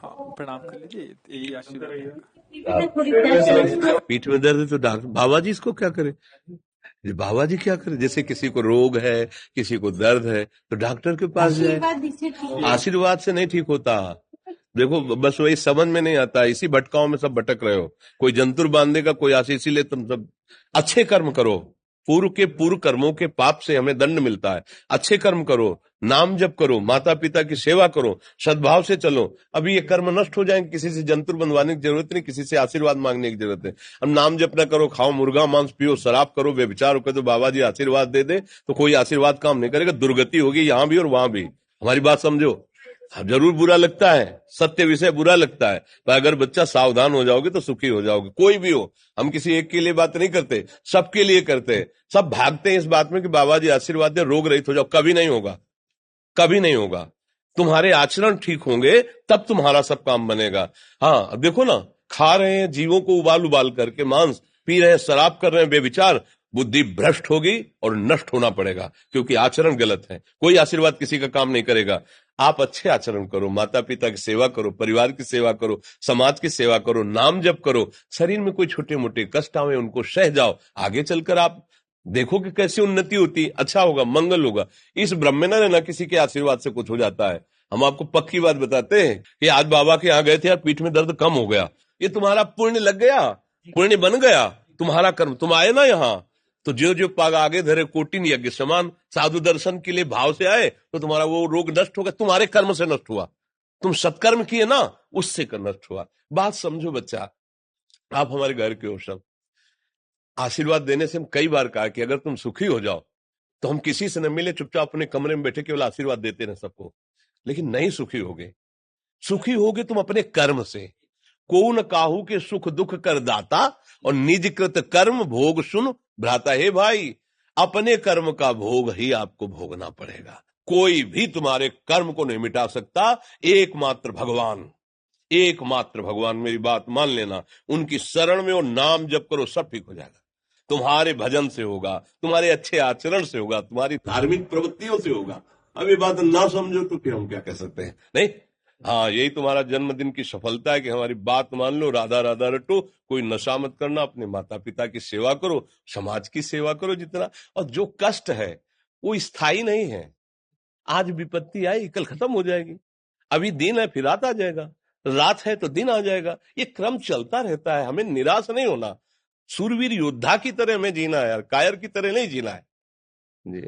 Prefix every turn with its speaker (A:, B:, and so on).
A: हाँ, प्रणाम कर लीजिए, यही आशीर्वाद
B: आप पीठ में दर्द है तो डॉक्टर बाबा जी इसको क्या करे? ये बाबा जी क्या करे? जैसे किसी को रोग है, किसी को दर्द है, तो डॉक्टर के पास जाए। आशीर्वाद से नहीं ठीक होता। देखो, बस वही समझ में नहीं आता, इसी भटकाओं में सब भटक रहे हो। कोई जंतुर बांधेगा, कोई आशीष, इसीलिए तुम सब अच्छे कर्म करो। पूर्व के पूर्व कर्मों के पाप से हमें दंड मिलता है। अच्छे कर्म करो, नाम जप करो, माता पिता की सेवा करो, सद्भाव से चलो। अभी ये कर्म नष्ट हो जाएंगे, किसी से जंतुर बंधवाने की जरूरत नहीं, किसी से आशीर्वाद मांगने की जरूरत है। अब नाम जप ना करो, खाओ मुर्गा मांस, पियो शराब, करो व्यभिचार, करो तो बाबा जी आशीर्वाद दे दे, तो कोई आशीर्वाद काम नहीं करेगा। दुर्गति होगी यहाँ भी और वहां भी। हमारी बात समझो। हाँ, जरूर बुरा लगता है, सत्य विषय बुरा लगता है, पर अगर बच्चा सावधान हो जाओगे तो सुखी हो जाओगे। कोई भी हो, हम किसी एक के लिए बात नहीं करते, सबके लिए करते हैं। सब भागते हैं इस बात में कि बाबा जी आशीर्वाद दे, रोग रहित हो जाओ। कभी नहीं होगा, कभी नहीं होगा। तुम्हारे आचरण ठीक होंगे तब तुम्हारा सब काम बनेगा। हाँ, अब देखो ना, खा रहे हैं जीवों को उबाल उबाल करके मांस, पी रहे हैं शराब, कर रहे हैं बेविचार, बुद्धि भ्रष्ट होगी और नष्ट होना पड़ेगा, क्योंकि आचरण गलत है। कोई आशीर्वाद किसी का काम नहीं करेगा। आप अच्छे आचरण करो, माता पिता की सेवा करो, परिवार की सेवा करो, समाज की सेवा करो, नाम जप करो। शरीर में कोई छोटे मोटे कष्ट आवे उनको सह जाओ, आगे चलकर आप देखो कि कैसी उन्नति होती, अच्छा होगा, मंगल होगा। इस ब्रह्म में ना किसी के आशीर्वाद से कुछ हो जाता है। हम आपको पक्की बात बताते हैं कि आज बाबा के यहाँ गए थे, यार पीठ में दर्द कम हो गया। ये तुम्हारा पुण्य लग गया, पुण्य बन गया, तुम्हारा कर्म। तुम आए ना यहाँ, तो जो जो पाग आगे धरे कोटिन यज्ञ समान, साधु दर्शन के लिए भाव से आए तो तुम्हारा वो रोग नष्ट होगा। तुम्हारे कर्म से नष्ट हुआ, तुम सत्कर्म किए ना, उससे कर नष्ट हुआ। बात समझो बच्चा, आप हमारे घर के हो सब। आशीर्वाद देने से हम कई बार कहा कि अगर तुम सुखी हो जाओ तो हम किसी से न मिले, चुपचाप अपने कमरे में बैठे केवल आशीर्वाद देते रहे सबको। लेकिन नहीं सुखी होगे। सुखी होगे तुम अपने कर्म से। को न काहू के सुख दुख कर दाता, और निज कृत कर्म भोग सुन भ्राता। हे भाई, अपने कर्म का भोग ही आपको भोगना पड़ेगा। कोई भी तुम्हारे कर्म को नहीं मिटा सकता, एकमात्र भगवान। एकमात्र भगवान, मेरी बात मान लेना। उनकी शरण में और नाम जप करो, सब ठीक हो जाएगा। तुम्हारे भजन से होगा, तुम्हारे अच्छे आचरण से होगा, तुम्हारी धार्मिक प्रवृत्तियों से होगा। अब ये बात ना समझो तो फिर हम क्या कह सकते हैं? नहीं, हाँ, यही तुम्हारा जन्मदिन की सफलता है कि हमारी बात मान लो, राधा राधा रटो, कोई नशा मत करना, अपने माता पिता की सेवा करो, समाज की सेवा करो जितना। और जो कष्ट है वो स्थायी नहीं है। आज विपत्ति आई, कल खत्म हो जाएगी। अभी दिन है, फिर रात आ जाएगा, रात है तो दिन आ जाएगा। ये क्रम चलता रहता है, हमें निराश नहीं होना। सूरवीर योद्धा की तरह हमें जीना है यार, कायर की तरह नहीं जीना है। जी।